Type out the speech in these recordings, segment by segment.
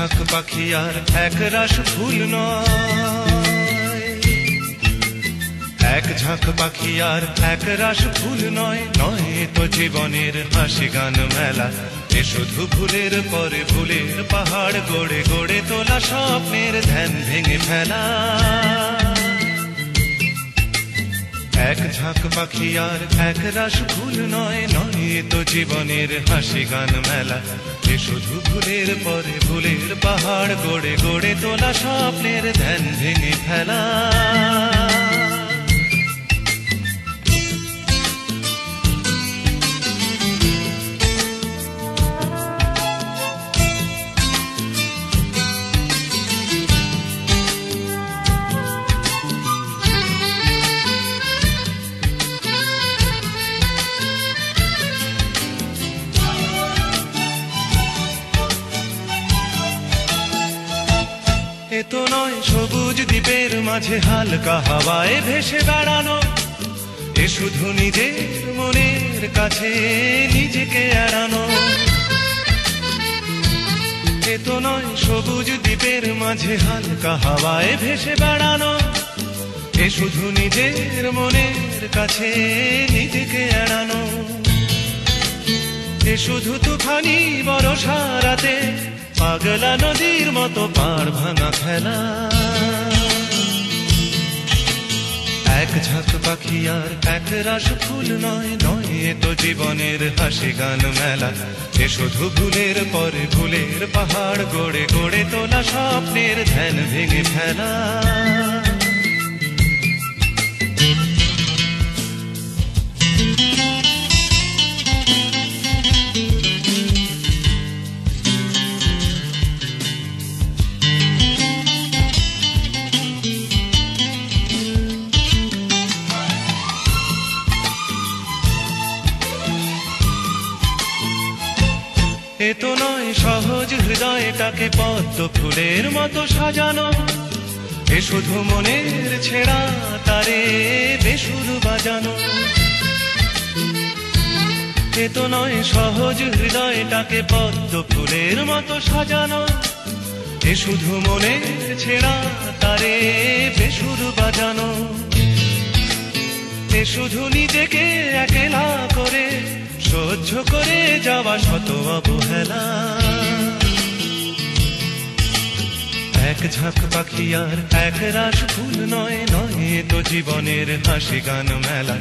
ঝাঁক পাখি আর এক রাশ ফুল নয়, এক ঝাঁক পাখি আর এক রাশ ফুল নয়, নয় তো জীবনের হাসি গান মেলা। এ শুধু ভুলের পরে ভুলের পাহাড় গড়ে গড়ে তোলা স্বপ্নের ধ্যান ভেঙে ফেলা। এক ঝাঁক পাখি আর এক রাশ ফুল নয়, নয় তো জীবনের হাসি গান মেলা। এ শুধু ভুলের পরে ভুলের পাহাড় গড়ে গড়ে তোলা স্বপ্নের ধ্যান ভেঙে ফেলা। এ তো নয় সবুজ দ্বীপের মাঝে হালকা হাওয়ায় ভেসে বেড়ানো, এ শুধু নিজের মনের কাছে নিজেকে এড়ানো। এ তো নয় সবুজ দ্বীপের মাঝে হালকা হাওয়ায় ভেসে বেড়ানো, এ শুধু নিজের মনের কাছে নিজেকে এড়ানো। এ শুধু তুফানি বরষা রাতে পাগলা নদীর মতো পাড় ভাঙা খেলা। এক ঝাঁক পাখি আর এক রাশ ফুল নয়, নয় তো জীবনের হাসি গান মেলা। এ শুধু ভুলের পরে ভুলের পাহাড় গড়ে গড়ে তোলা স্বপ্নের ধ্যান ভেঙে ফেলা। এ তো নয় সহজ হৃদয়টাকে পদ্ম ফুলের মতো সাজানো, এ শুধু মনের ছেঁড়া তারে বেসুর বাজানো। এ তো নয় সহজ হৃদয়টাকে পদ্ম ফুলের মতো সাজানো, এ শুধু মনের ছেঁড়া তারে বেসুর বাজানো। এ শুধু নিজেকে একলা করে সহ্য করে যাওয়া শত অবহেলা। এক ঝাঁক পাখি আর এক রাশ ফুল নয়, নয় তো জীবনের হাসি গান মেলা।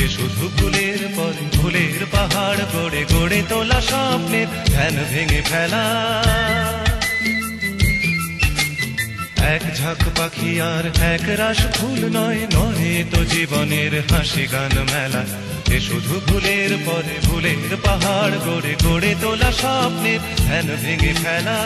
এ শুধু ভুলের পরে ভুলের পাহাড় গড়ে গড়ে তোলা স্বপ্নের ধ্যান ভেঙে ফেলা। এক ঝাঁক পাখি আর এক রাশ ফুল নয়, নয় তো জীবনের হাসি গান মেলা। এ শুধু ভুলের পরে ভুলের পাহাড় গড়ে গড়ে তোলা স্বপ্নের ধ্যান ভেঙে ফেলা।